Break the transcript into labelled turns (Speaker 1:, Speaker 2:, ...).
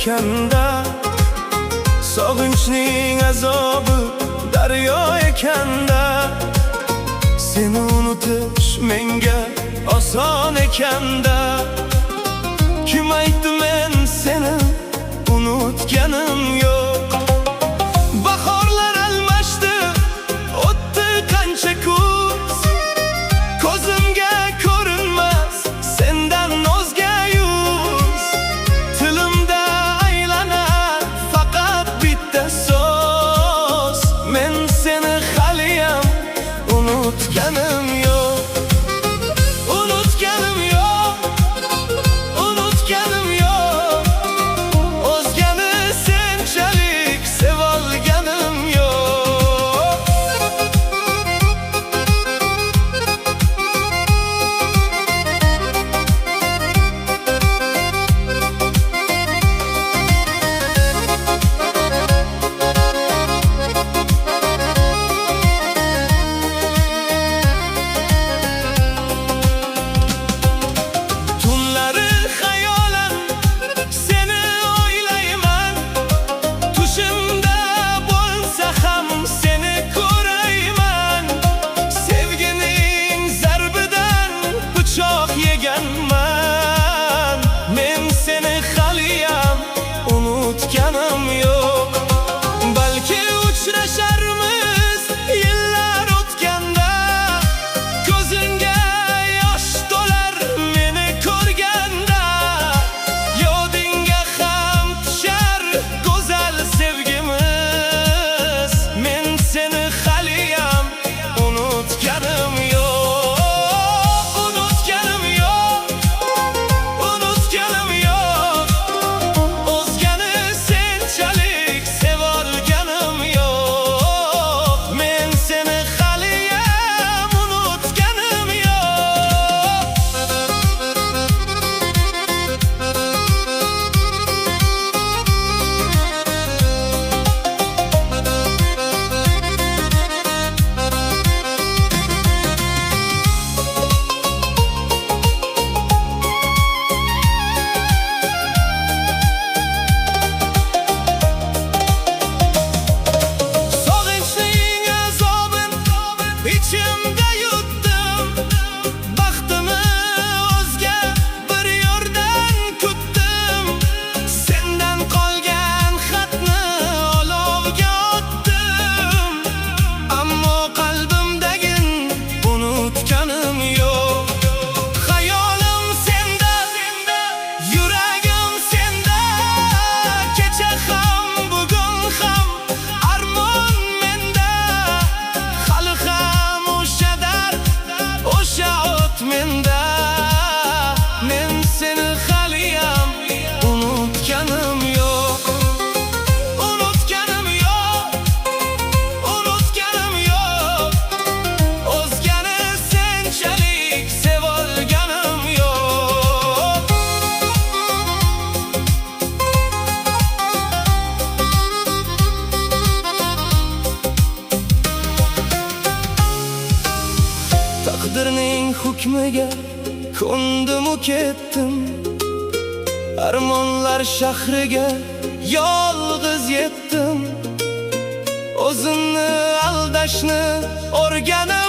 Speaker 1: ekanda, sog'inchning azobi daryo ekanda, seni unutish menga oson ekanda. Kim aytdi men seni unutganim yo'q? Bahorlar almashdi, o'tdi qancha kuz, ko'zimga ko'rinmas sendan o'zga yuz. Tilimda aylanar faqat bitta so'z, men seni haliyam unutganim yo'q. Unutganim yo'q, unutganim yo'q, o'zgani senchalik sevolganim yo'q. Tunlari xayolan seni o'ylayman, tushimda bo'lsa ham seni ko'rayman. Sevgining zarbidan pichoq yeganman, men seni haliyam unutganim yo'q. Balki uchrasharmiz yillar o'tganda, ko'zingga yosh to'lar meni ko'rganda. Yodingga ham tushar go'zal sevgimiz, men seni haliyam unutganim yo'q. Unutganim yo'q, unutganim yo'q, o'zgani senchalik sevolganim yo'q. Men seni haliyam unutganim yo'q. Sog'inchning azobin ichimda yutdim, baxtimi o'zga bir yo'rdan kutdim. Sendan qolgan xatni olovga otdim, ammo qalbimdagi unutganim yo'q. Xayolim senda, yuragim senda, kecha ham bugun ham armon menda. Hali ham o'sha dard, o'sha o't menda, men seni haliyam unutganim yo'q. Unutganim yo'q, unutganim yo'q, o'zgani senchalik sevolganim yo'q. Taqdirning hukmiga ko'ndim-u ketdim, armonlar shahriga yolg'iz yetdim. O'zimni aldashni o'rganib